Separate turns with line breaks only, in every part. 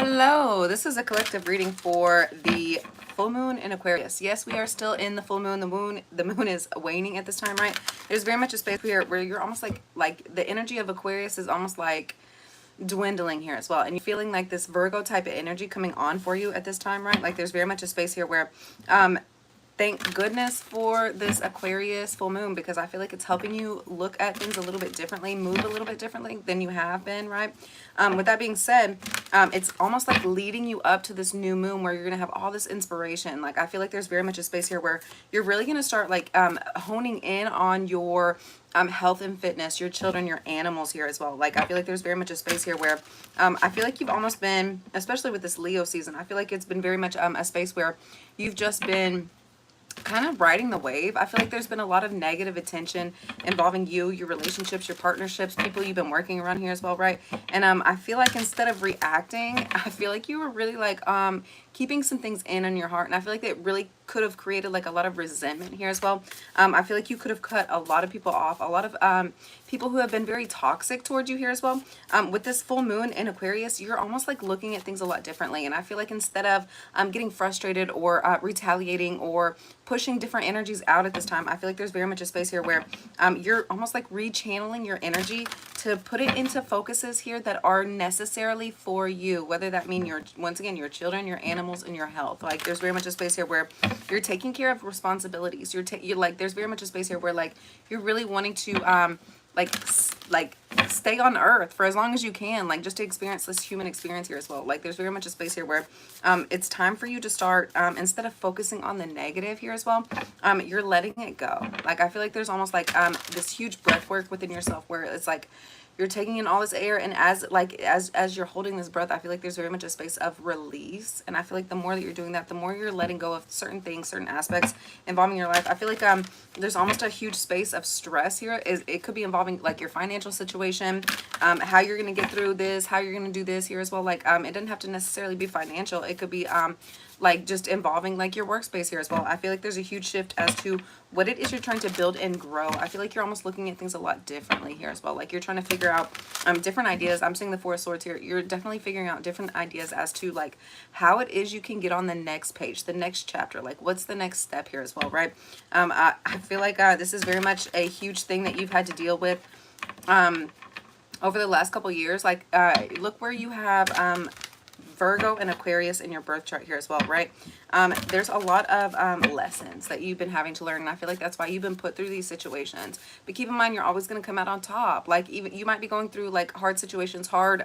Hello, this is a collective reading for the full moon in Aquarius. Yes, we are still in the full moon. The moon is waning at this time, right? There's very much a space here where you're almost like the energy of Aquarius is almost like dwindling here as well, and you're feeling like this Virgo type of energy coming on for you at this time, right? Like there's very much a space here where thank goodness for this Aquarius full moon, because I feel like it's helping you look at things a little bit differently, move a little bit differently than you have been, right? With that being said, it's almost like leading you up to this new moon where you're going to have all this inspiration. Like I feel like there's very much a space here where you're really going to start like honing in on your health and fitness, your children, your animals here as well. Like I feel like there's very much a space here where I feel like you've almost been, especially with this Leo season, I feel like it's been very much a space where you've just been kind of riding the wave. I feel like there's been a lot of negative attention involving you, your relationships, your partnerships, people you've been working around here as well, right? And I feel like instead of reacting, I feel like you were really like keeping some things in your heart, and I feel like it really could have created like a lot of resentment here as well. I feel like you could have cut a lot of people off, a lot of people who have been very toxic towards you here as well. With this full moon in Aquarius, you're almost like looking at things a lot differently, and I feel like instead of getting frustrated or retaliating or pushing different energies out at this time, I feel like there's very much a space here where you're almost like rechanneling your energy to put it into focuses here that are necessarily for you, whether that mean your, once again, your children, your animals, and your health. Like there's very much a space here where you're taking care of responsibilities. You're like, there's very much a space here where like you're really wanting to like stay on earth for as long as you can, like just to experience this human experience here as well. Like there's very much a space here where it's time for you to start instead of focusing on the negative here as well, you're letting it go. Like I feel like there's almost like this huge breath work within yourself where it's like you're taking in all this air, and as you're holding this breath, I feel like there's very much a space of release. And I feel like the more that you're doing that, the more you're letting go of certain things, certain aspects involving your life. I feel like there's almost a huge space of stress here. It could be involving like your financial situation, how you're going to get through this, how you're going to do this here as well. Like it doesn't have to necessarily be financial. It could be like just involving like your workspace here as well. I feel like there's a huge shift as to what it is you're trying to build and grow. I feel like you're almost looking at things a lot differently here as well. Like you're trying to figure out different ideas. I'm seeing the Four of Swords here. You're definitely figuring out different ideas as to like how it is you can get on the next page, the next chapter. Like what's the next step here as well, right? I feel like this is very much a huge thing that you've had to deal with over the last couple years. Like look where you have Virgo and Aquarius in your birth chart here as well, right? There's a lot of lessons that you've been having to learn, and I feel like that's why you've been put through these situations. But keep in mind, you're always going to come out on top. Like even you might be going through like hard situations, hard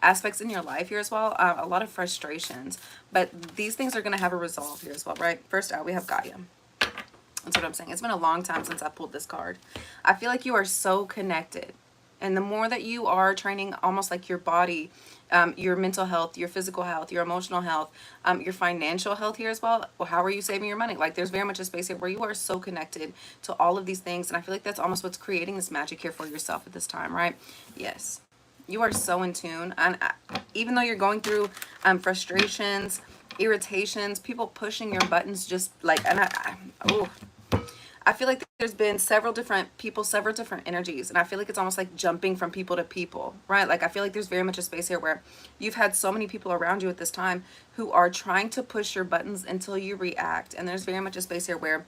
aspects in your life here as well, a lot of frustrations, but these things are going to have a resolve here as well, right? First out, we have Gaia. That's what I'm saying. It's been a long time since I pulled this card. I feel like you are so connected, and the more that you are training almost like your body, your mental health, your physical health, your emotional health, your financial health here as well. Well, how are you saving your money? Like there's very much a space here where you are so connected to all of these things, and I feel like that's almost what's creating this magic here for yourself at this time, right? Yes, you are so in tune, and even though you're going through frustrations, irritations, people pushing your buttons, just like, and I feel like there's been several different people, several different energies, and I feel like it's almost like jumping from people to people, right? Like I feel like there's very much a space here where you've had so many people around you at this time who are trying to push your buttons until you react, and there's very much a space here where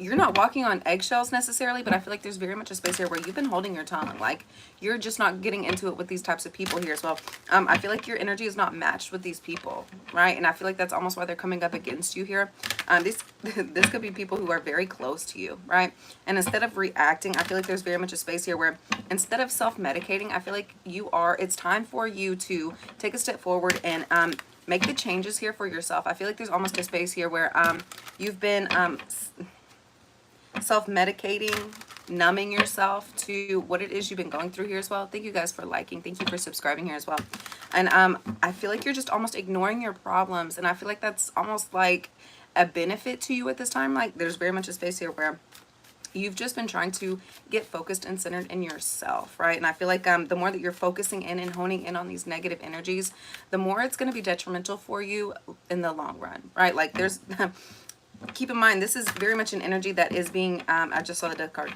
you're not walking on eggshells necessarily, but I feel like there's very much a space here where you've been holding your tongue. Like you're just not getting into it with these types of people here as well. I feel like your energy is not matched with these people, right? And I feel like that's almost why they're coming up against you here. This could be people who are very close to you, right? And instead of reacting, I feel like there's very much a space here where instead of self-medicating, I feel like it's time for you to take a step forward and make the changes here for yourself. I feel like there's almost a space here where you've been self-medicating, numbing yourself to what it is you've been going through here as well. Thank you guys for liking. Thank you for subscribing here as well. And I feel like you're just almost ignoring your problems, and I feel like that's almost like a benefit to you at this time. Like there's very much a space here where you've just been trying to get focused and centered in yourself, right? And I feel like the more that you're focusing in and honing in on these negative energies, the more it's going to be detrimental for you in the long run, right? Like there's keep in mind, this is very much an energy that is being I just saw the death card.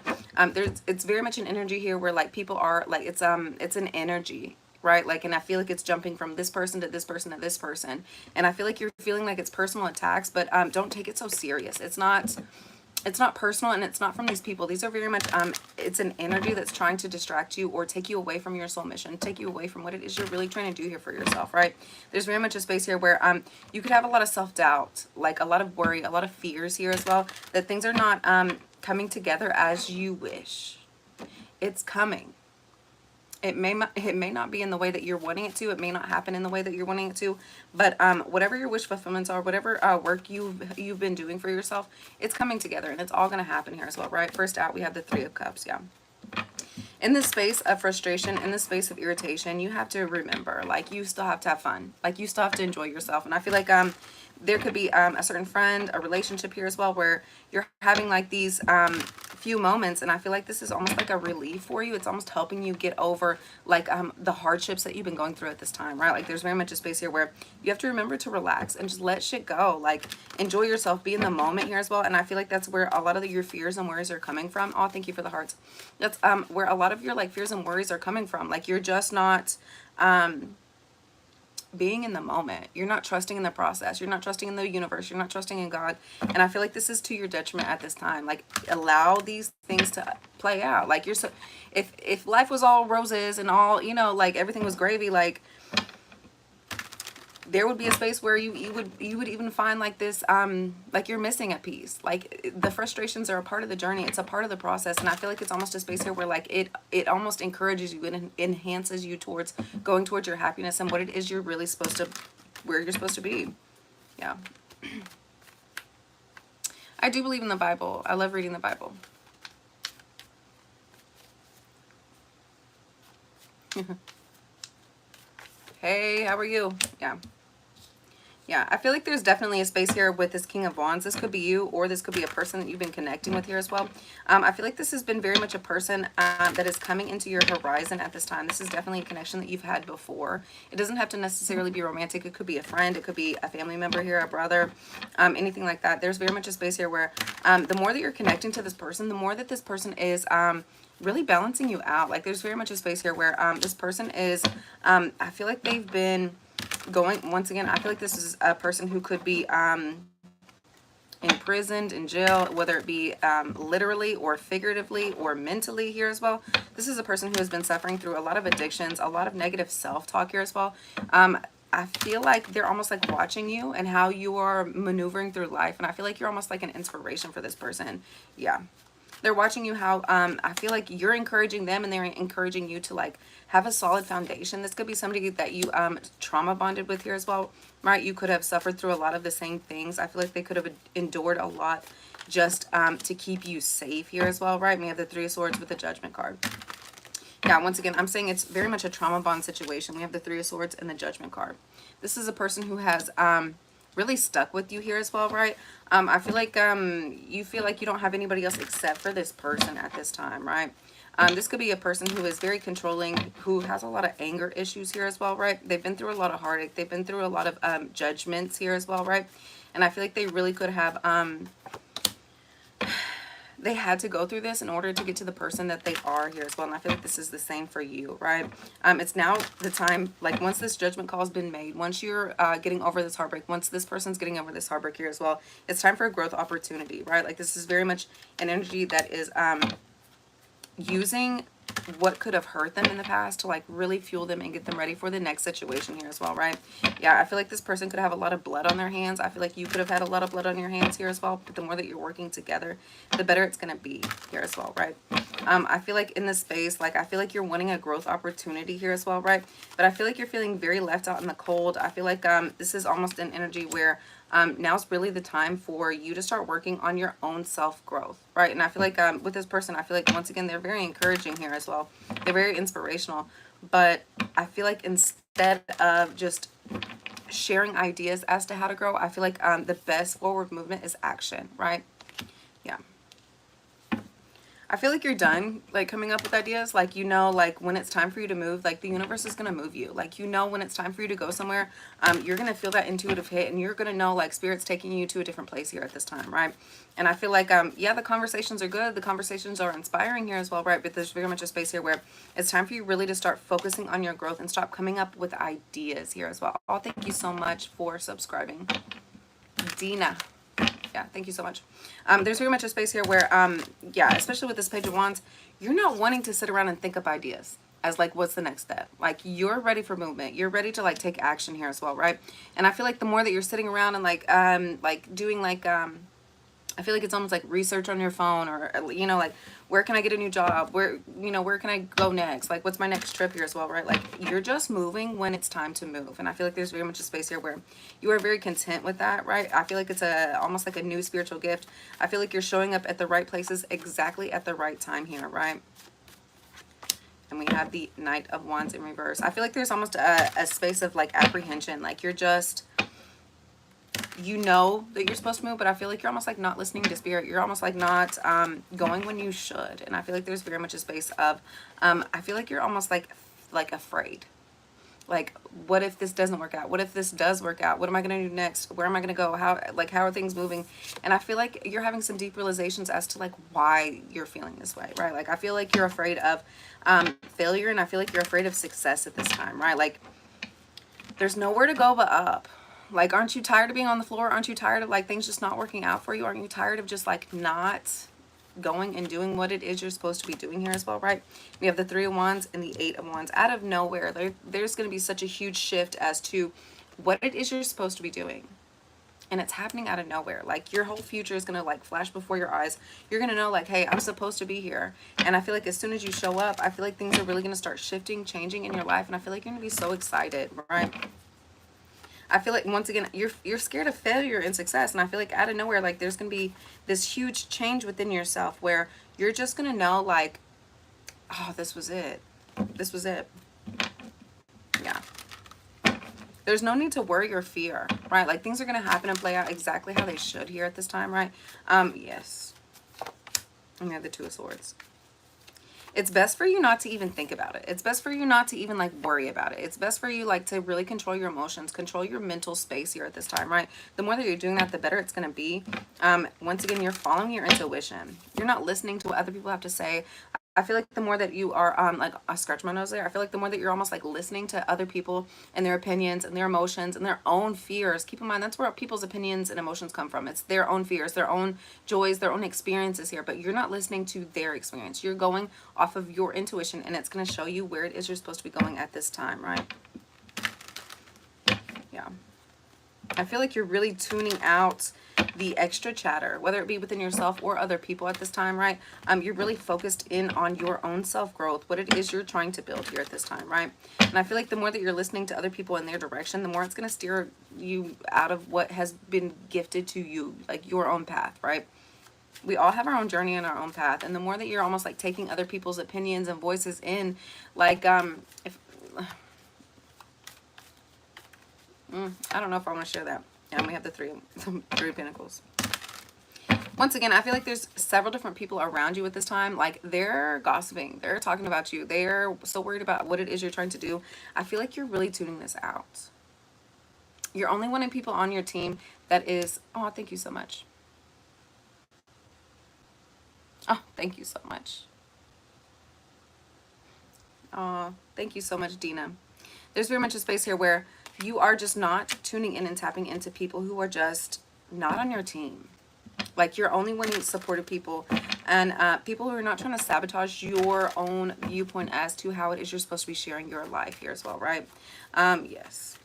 It's very much an energy here where like people are like, it's an energy. right? Like, and I feel like it's jumping from this person to this person to this person. And I feel like you're feeling like it's personal attacks, but don't take it so serious. It's not personal, and it's not from these people. These are very much it's an energy that's trying to distract you or take you away from your soul mission, take you away from what it is you're really trying to do here for yourself, right? There's very much a space here where you could have a lot of self-doubt, like a lot of worry, a lot of fears here as well, that things are not coming together as you wish. It's coming. It may not be in the way that you're wanting it to. It may not happen in the way that you're wanting it to. But whatever your wish fulfillments are, whatever work you've been doing for yourself, it's coming together, and it's all going to happen here as well, right? First out, we have the Three of Cups. Yeah. In this space of frustration, in this space of irritation, you have to remember, like, you still have to have fun. Like, you still have to enjoy yourself. And I feel like there could be a certain friend, a relationship here as well, where you're having like these few moments, and I feel like this is almost like a relief for you. It's almost helping you get over like the hardships that you've been going through at this time, right? Like, there's very much a space here where you have to remember to relax and just let shit go. Like, enjoy yourself, be in the moment here as well. And I feel like that's where a lot of your fears and worries are coming from. Oh, thank you for the hearts. That's where a lot of your like fears and worries are coming from. Like, you're just not being in the moment. You're not trusting in the process. You're not trusting in the universe. You're not trusting in God. And I feel like this is to your detriment at this time. Like, allow these things to play out. Like, you're so, if life was all roses and all, you know, like everything was gravy, like there would be a space where you would even find like this like you're missing a piece. Like, the frustrations are a part of the journey. It's a part of the process. And I feel like it's almost a space here where like it almost encourages you and enhances you towards going towards your happiness and what it is you're really supposed to, where you're supposed to be. Yeah. I do believe in the Bible. I love reading the Bible. Hey, how are you? Yeah. Yeah, I feel like there's definitely a space here with this King of Wands. This could be you, or this could be a person that you've been connecting with here as well. I feel like this has been very much a person that is coming into your horizon at this time. This is definitely a connection that you've had before. It doesn't have to necessarily be romantic. It could be a friend. It could be a family member here, a brother, anything like that. There's very much a space here where the more that you're connecting to this person, the more that this person is really balancing you out. Like, there's very much a space here where this person is, I feel like they've been going, once again, I feel like this is a person who could be imprisoned, in jail, whether it be literally or figuratively or mentally here as well. This is a person who has been suffering through a lot of addictions, a lot of negative self-talk here as well. I feel like they're almost like watching you and how you are maneuvering through life, and I feel like you're almost like an inspiration for this person. Yeah. They're watching you how, I feel like you're encouraging them and they're encouraging you to like have a solid foundation. This could be somebody that you trauma bonded with here as well, right? You could have suffered through a lot of the same things. I feel like they could have endured a lot just to keep you safe here as well, right? We have the Three of Swords with the Judgment card. Yeah, once again, I'm saying it's very much a trauma bond situation. We have the Three of Swords and the Judgment card. This is a person who has really stuck with you here as well, right? I feel like you feel like you don't have anybody else except for this person at this time, right? This could be a person who is very controlling, who has a lot of anger issues here as well, right? They've been through a lot of heartache. They've been through a lot of judgments here as well, right? And I feel like they really could have they had to go through this in order to get to the person that they are here as well. And I feel like this is the same for you, right? It's now the time, like once this judgment call has been made, once you're getting over this heartbreak, once this person's getting over this heartbreak here as well, it's time for a growth opportunity, right? Like, this is very much an energy that is using what could have hurt them in the past to like really fuel them and get them ready for the next situation here as well, right? Yeah, I feel like this person could have a lot of blood on their hands. I feel like you could have had a lot of blood on your hands here as well, but the more that you're working together, the better it's going to be here as well, right? I feel like in this space, like I feel like you're wanting a growth opportunity here as well, right? But I feel like you're feeling very left out in the cold. I feel like this is almost an energy where now's really the time for you to start working on your own self-growth, right? And I feel like with this person, I feel like once again, they're very encouraging here as well. They're very inspirational, but I feel like instead of just sharing ideas as to how to grow, I feel like the best forward movement is action, right? Yeah. I feel like you're done, like, coming up with ideas. Like, you know, like, when it's time for you to move, like, the universe is going to move you. Like, you know, when it's time for you to go somewhere, you're going to feel that intuitive hit, and you're going to know, like, Spirit's taking you to a different place here at this time, right? And I feel like, yeah, the conversations are good. The conversations are inspiring here as well, right? But there's very much a space here where it's time for you really to start focusing on your growth and stop coming up with ideas here as well. Oh, thank you so much for subscribing. Dina. Yeah, thank you so much. There's very much a space here where, yeah, especially with this Page of Wands, you're not wanting to sit around and think up ideas as like, what's the next step? Like, you're ready for movement. You're ready to like take action here as well, right? And I feel like the more that you're sitting around and like doing like, I feel like it's almost like research on your phone, or, you know, like, where can I get a new job? Where, you know, where can I go next? Like, what's my next trip here as well, right? Like, you're just moving when it's time to move. And I feel like there's very much a space here where you are very content with that, right? I feel like it's almost like a new spiritual gift. I feel like you're showing up at the right places exactly at the right time here, right? And we have the Knight of Wands in reverse. I feel like there's almost a space of like apprehension. Like, you're just, you know that you're supposed to move, but I feel like you're almost like not listening to Spirit. You're almost like not going when you should. And I feel like there's very much a space of, I feel like you're almost like afraid. Like, what if this doesn't work out? What if this does work out? What am I going to do next? Where am I going to go? How are things moving? And I feel like you're having some deep realizations as to like why you're feeling this way, right? Like, I feel like you're afraid of failure, and I feel like you're afraid of success at this time, right? Like, there's nowhere to go but up. Like, aren't you tired of being on the floor? Aren't you tired of like things just not working out for you? Aren't you tired of just like not going and doing what it is you're supposed to be doing here as well, right? We have the Three of Wands and the Eight of Wands. Out of nowhere, there's going to be such a huge shift as to what it is you're supposed to be doing. And it's happening out of nowhere. Like, your whole future is going to like flash before your eyes. You're going to know like, hey, I'm supposed to be here. And I feel like as soon as you show up, I feel like things are really going to start shifting, changing in your life. And I feel like you're going to be so excited, right? I feel like, once again, you're scared of failure and success. And I feel like out of nowhere, like, there's going to be this huge change within yourself where you're just going to know like, oh, this was it. This was it. Yeah. There's no need to worry or fear, right? Like, things are going to happen and play out exactly how they should here at this time, right? Yes. And we have the Two of Swords. It's best for you not to even think about it. It's best for you not to even like worry about it. It's best for you like to really control your emotions, control your mental space here at this time, right? The more that you're doing that, the better it's going to be. Once again, you're following your intuition. You're not listening to what other people have to say. I feel like the more that you are, like, I scratch my nose there. I feel like the more that you're almost like listening to other people and their opinions and their emotions and their own fears. Keep in mind, that's where people's opinions and emotions come from. It's their own fears, their own joys, their own experiences here. But you're not listening to their experience. You're going off of your intuition, and it's going to show you where it is you're supposed to be going at this time, right? Yeah. I feel like you're really tuning out the extra chatter, whether it be within yourself or other people at this time, right? You're really focused in on your own self-growth, what it is you're trying to build here at this time, right? And I feel like the more that you're listening to other people in their direction, the more it's going to steer you out of what has been gifted to you, like your own path, right? We all have our own journey and our own path. And the more that you're almost like taking other people's opinions and voices in, like, if I don't know if I want to share that. And we have the three of Pentacles. Once again, I feel like there's several different people around you at this time. Like, they're gossiping. They're talking about you. They're so worried about what it is you're trying to do. I feel like you're really tuning this out. You're only wanting people on your team that is... Oh, thank you so much. Oh, thank you so much. Oh, thank you so much, Dina. There's very much a space here where you are just not tuning in and tapping into people who are just not on your team. Like, you're only wanting supportive people and people who are not trying to sabotage your own viewpoint as to how it is you're supposed to be sharing your life here as well, right? Yes.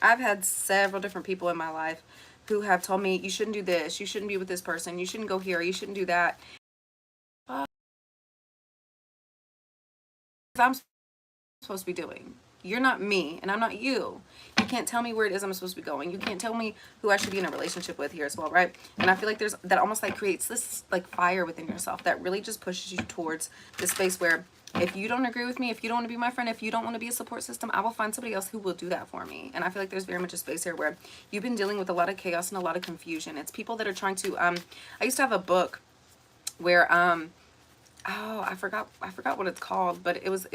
I've had several different people in my life who have told me, you shouldn't do this, you shouldn't be with this person, you shouldn't go here, you shouldn't do that. I'm supposed to be doing. You're not me, and I'm not you. You can't tell me where it is I'm supposed to be going. You can't tell me who I should be in a relationship with here as well, right? And I feel like there's that almost like creates this like fire within yourself that really just pushes you towards this space where if you don't agree with me, if you don't want to be my friend, if you don't want to be a support system, I will find somebody else who will do that for me. And I feel like there's very much a space here where you've been dealing with a lot of chaos and a lot of confusion. It's people that are trying to I used to have a book where oh, I forgot what it's called, but it was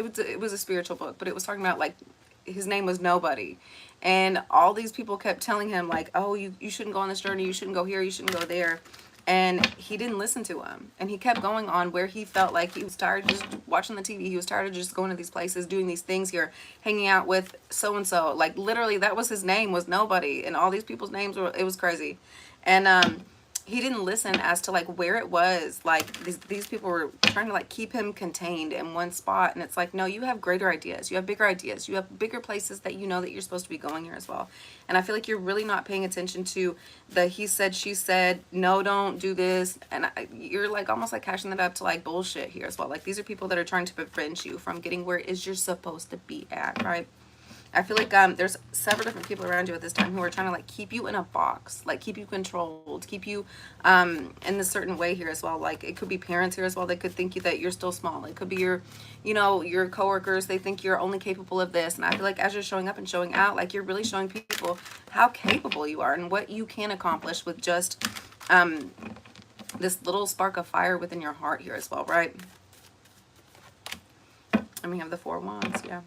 a spiritual book, but it was talking about like his name was Nobody. And all these people kept telling him like, oh, you shouldn't go on this journey, you shouldn't go here, you shouldn't go there. And he didn't listen to him. And he kept going on where he felt like he was tired of just watching the TV. He was tired of just going to these places, doing these things here, hanging out with so and so. Like literally that was his name, was Nobody. And all these people's names were, it was crazy. And he didn't listen as to like where it was. Like these people were trying to like keep him contained in one spot. And it's like, no, you have greater ideas, you have bigger ideas, you have bigger places that you know that you're supposed to be going here as well. And I feel like you're really not paying attention to the he said, she said, no, don't do this. And you're like almost like cashing that up to like bullshit here as well. Like these are people that are trying to prevent you from getting where it is you're supposed to be at, right? I feel like there's several different people around you at this time who are trying to like keep you in a box, like keep you controlled, keep you in a certain way here as well. Like it could be parents here as well. They could think you that you're still small. It could be your, you know, your coworkers. They think you're only capable of this. And I feel like as you're showing up and showing out, like you're really showing people how capable you are and what you can accomplish with just this little spark of fire within your heart here as well, right? And we have the Four of Wands, yeah.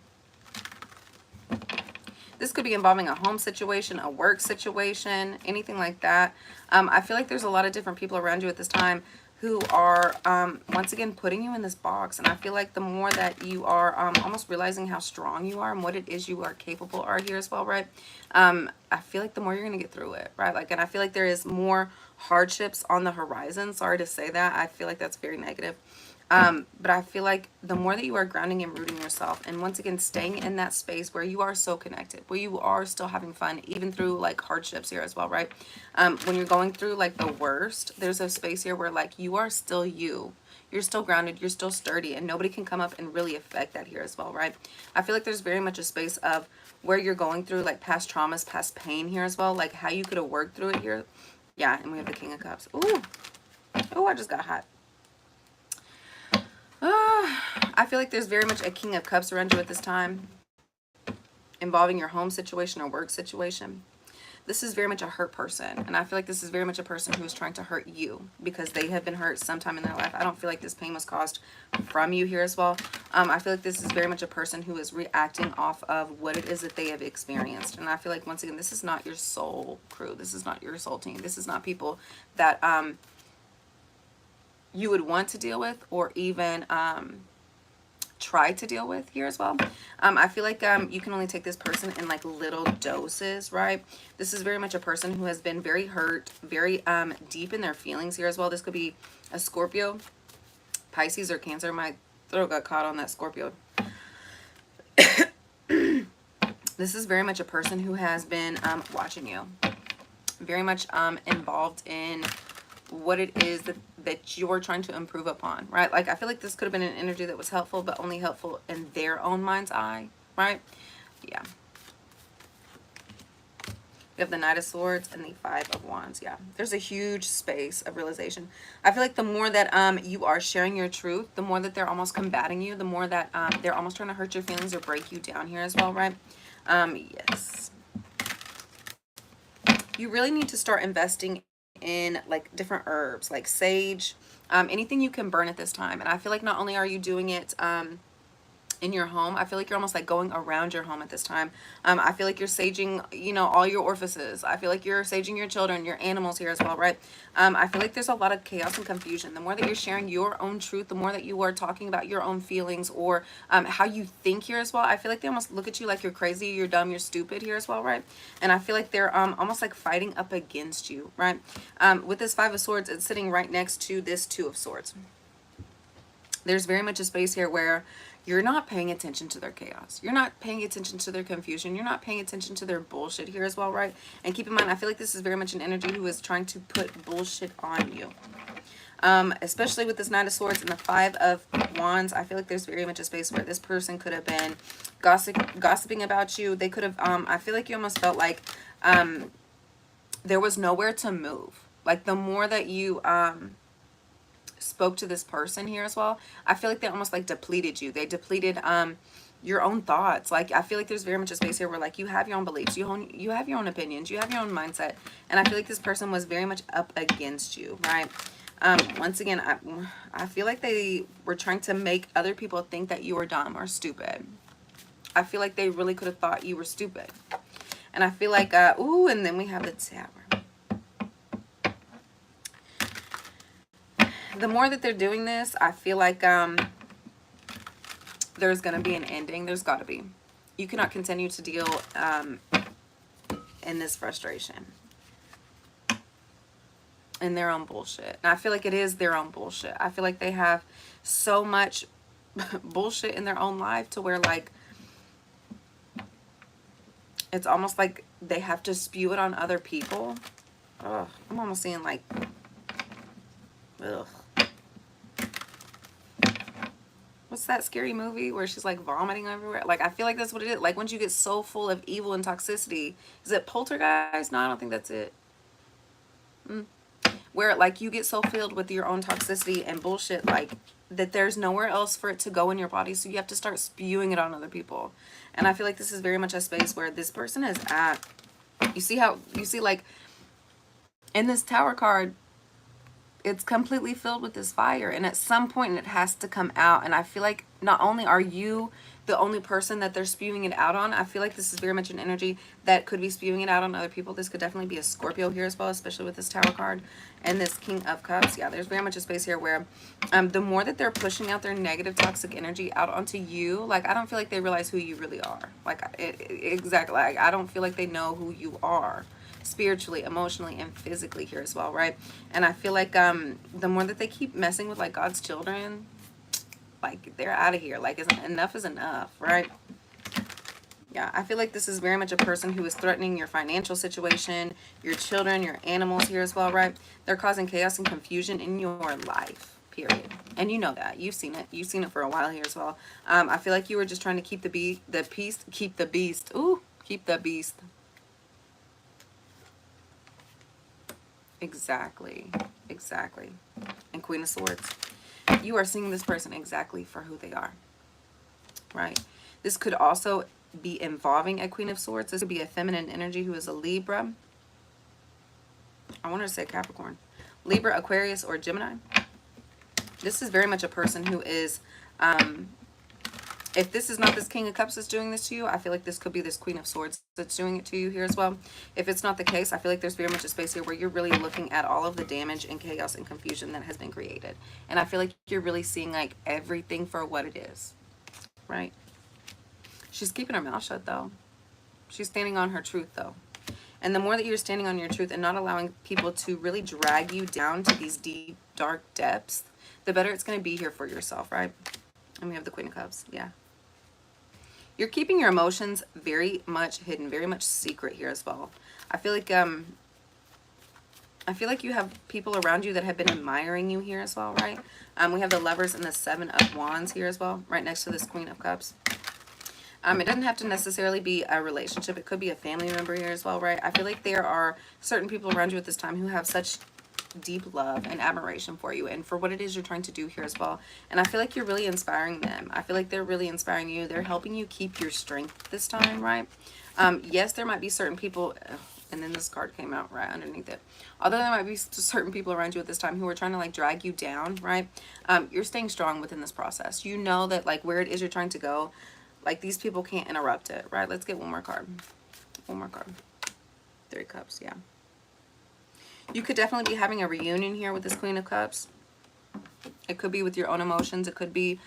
This could be involving a home situation, a work situation, anything like that. I feel like there's a lot of different people around you at this time who are, once again, putting you in this box. And I feel like the more that you are almost realizing how strong you are and what it is you are capable of here as well, right? I feel like the more you're going to get through it, right? Like, and I feel like there is more hardships on the horizon. Sorry to say that. I feel like that's very negative. But I feel like the more that you are grounding and rooting yourself and once again staying in that space where you are so connected, where you are still having fun, even through like hardships here as well, right? When you're going through like the worst, there's a space here where like you are still you. You're still grounded, you're still sturdy, and nobody can come up and really affect that here as well, right? I feel like there's very much a space of where you're going through like past traumas, past pain here as well, like how you could have worked through it here. Yeah, and we have the King of Cups. Ooh, oh, I just got hot. I feel like there's very much a King of Cups around you at this time, involving your home situation or work situation. This is very much a hurt person, and I feel like this is very much a person who is trying to hurt you because they have been hurt sometime in their life. I don't feel like this pain was caused from you here as well. I feel like this is very much a person who is reacting off of what it is that they have experienced. And I feel like, once again, this is not your soul crew. This is not your soul team. This is not people that you would want to deal with or even try to deal with here as well. I feel like you can only take this person in like little doses, right? This is very much a person who has been very hurt, very deep in their feelings here as well. This could be a Scorpio, Pisces, or Cancer. My throat got caught on that Scorpio. This is very much a person who has been watching you, very much involved in what it is that you're trying to improve upon, right? Like I feel like this could have been an energy that was helpful, but only helpful in their own mind's eye, right? Yeah. We have the Knight of Swords and the Five of Wands. Yeah, there's a huge space of realization. I feel like the more that you are sharing your truth, the more that they're almost combating you, the more that they're almost trying to hurt your feelings or break you down here as well, right? Yes. You really need to start investing in like different herbs like sage, anything you can burn at this time. And I feel like not only are you doing it in your home, I feel like you're almost like going around your home at this time. I feel like you're saging, you know, all your orifices. I feel like you're saging your children, your animals here as well, right? I feel like there's a lot of chaos and confusion. The more that you're sharing your own truth, the more that you are talking about your own feelings or how you think here as well. I feel like they almost look at you like you're crazy, you're dumb, you're stupid here as well, right? And I feel like they're almost like fighting up against you, right? With this Five of Swords, it's sitting right next to this Two of Swords. There's very much a space here where you're not paying attention to their chaos. You're not paying attention to their confusion. You're not paying attention to their bullshit here as well, right? And keep in mind, I feel like this is very much an energy who is trying to put bullshit on you. Especially with this Knight of Swords and the Five of Wands, I feel like there's very much a space where this person could have been gossiping about you. They could have, I feel like you almost felt like there was nowhere to move. Like the more that you spoke to this person here as well, I feel like they almost like depleted you. They depleted your own thoughts. Like I feel like there's very much a space here where like you have your own beliefs, you have your own opinions, you have your own mindset, and I feel like this person was very much up against you, right? Once again, I feel like they were trying to make other people think that you were dumb or stupid. I feel like they really could have thought you were stupid. And I feel like, ooh, and then we have the Tower. The more that they're doing this, I feel like there's going to be an ending. There's got to be. You cannot continue to deal in this frustration. In their own bullshit. And I feel like it is their own bullshit. I feel like they have so much bullshit in their own life to where, like, it's almost like they have to spew it on other people. Ugh, I'm almost seeing, like, ugh. What's that scary movie where she's like vomiting everywhere? Like, I feel like that's what it is. Like, once you get so full of evil and toxicity, is it Poltergeist? No, I don't think that's it. Where, like, you get so filled with your own toxicity and bullshit, like, that there's nowhere else for it to go in your body, so you have to start spewing it on other people. And I feel like this is very much a space where this person is at. You see, like, in this Tower card, it's completely filled with this fire, and at some point it has to come out. And I feel like not only are you the only person that they're spewing it out on, I feel like this is very much an energy that could be spewing it out on other people. This could definitely be a Scorpio here as well, especially with this Tower card and this King of Cups. Yeah, there's very much a space here where the more that they're pushing out their negative toxic energy out onto you, like, I don't feel like they realize who you really are. Like, exactly, like, I don't feel like they know who you are spiritually, emotionally, and physically here as well, right? And I feel like the more that they keep messing with, like, God's children, like, they're out of here. Like, enough is enough, right? Yeah, I feel like this is very much a person who is threatening your financial situation, your children, your animals here as well, right? They're causing chaos and confusion in your life, period. And you know that. You've seen it. You've seen it for a while here as well. I feel like you were just trying to keep the peace, keep the beast. Ooh, keep the beast. Exactly. Exactly. And Queen of Swords. You are seeing this person exactly for who they are. Right? This could also be involving a Queen of Swords. This could be a feminine energy who is a Libra. I wanted to say Capricorn. Libra, Aquarius, or Gemini. This is very much a person who is... if this is not this King of Cups that's doing this to you, I feel like this could be this Queen of Swords that's doing it to you here as well. If it's not the case, I feel like there's very much a space here where you're really looking at all of the damage and chaos and confusion that has been created. And I feel like you're really seeing, like, everything for what it is. Right? She's keeping her mouth shut, though. She's standing on her truth, though. And the more that you're standing on your truth and not allowing people to really drag you down to these deep, dark depths, the better it's going to be here for yourself, right? And we have the Queen of Cups. Yeah. You're keeping your emotions very much hidden, very much secret here as well. I feel like you have people around you that have been admiring you here as well, right? We have the Lovers and the Seven of Wands here as well, right next to this Queen of Cups. It doesn't have to necessarily be a relationship. It could be a family member here as well, right? I feel like there are certain people around you at this time who have such deep love and admiration for you and for what it is you're trying to do here as well. And I feel like you're really inspiring them. I feel like they're really inspiring you. They're helping you keep your strength this time, right? Yes, there might be certain people, and then this card came out right underneath it. Although there might be certain people around you at this time who are trying to, like, drag you down, right? You're staying strong within this process. You know that, like, where it is you're trying to go, like, these people can't interrupt it, right? Let's get one more card. One more card. Three of Cups, yeah. You could definitely be having a reunion here with this Queen of Cups. It could be with your own emotions. It could be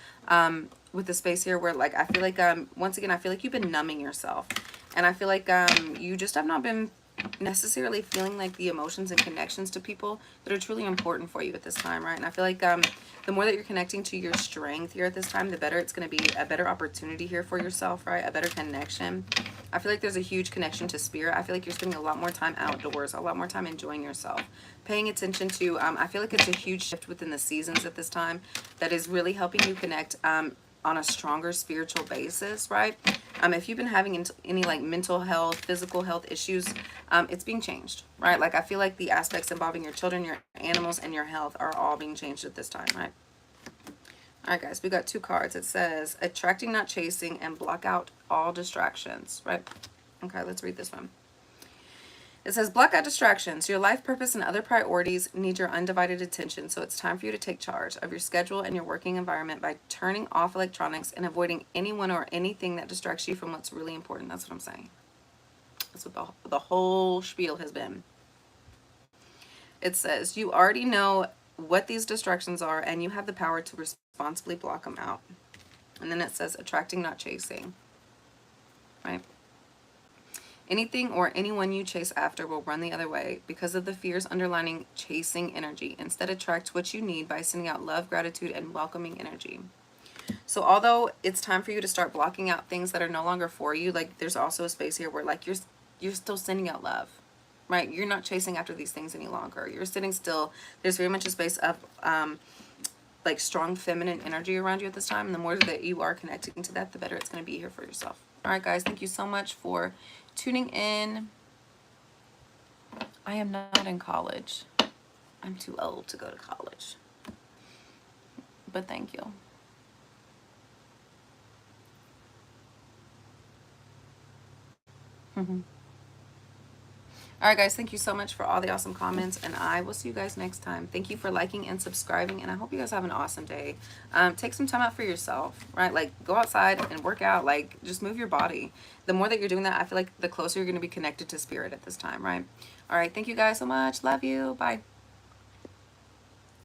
with the space here where, like, I feel like, once again, I feel like you've been numbing yourself. And I feel like you just have not been necessarily feeling like the emotions and connections to people that are truly important for you at this time, right? And I feel like the more that you're connecting to your strength here at this time, the better it's going to be, a better opportunity here for yourself, right? A better connection. I feel like there's a huge connection to spirit. I feel like you're spending a lot more time outdoors, a lot more time enjoying yourself, paying attention to, I feel like it's a huge shift within the seasons at this time that is really helping you connect on a stronger spiritual basis, right? If you've been having any, like, mental health, physical health issues, it's being changed, right? Like, I feel like the aspects involving your children, your animals, and your health are all being changed at this time, right? All right, guys, we got two cards. It says, attracting, not chasing, and block out all distractions, right? Okay, let's read this one. It says, block out distractions. Your life purpose and other priorities need your undivided attention, so it's time for you to take charge of your schedule and your working environment by turning off electronics and avoiding anyone or anything that distracts you from what's really important. That's what I'm saying. That's what the whole spiel has been. It says, you already know what these distractions are, and you have the power to responsibly block them out. And then it says, attracting, not chasing. Right? Anything or anyone you chase after will run the other way because of the fears underlining chasing energy. Instead, attract what you need by sending out love, gratitude, and welcoming energy. So although it's time for you to start blocking out things that are no longer for you, like there's also a space here where like you're still sending out love, right? You're not chasing after these things any longer. You're sitting still. There's very much a space of like strong feminine energy around you at this time. And the more that you are connecting to that, the better it's going to be here for yourself. All right, guys, thank you so much for tuning in. I am not in college. I'm too old to go to college. But thank you. All right, guys, thank you so much for all the awesome comments, and I will see you guys next time. Thank you for liking and subscribing, and I hope you guys have an awesome day. Take some time out for yourself, right? Like, go outside and work out. Like, just move your body. The more that you're doing that, I feel like the closer you're going to be connected to spirit at this time, right? All right, thank you guys so much. Love you. Bye.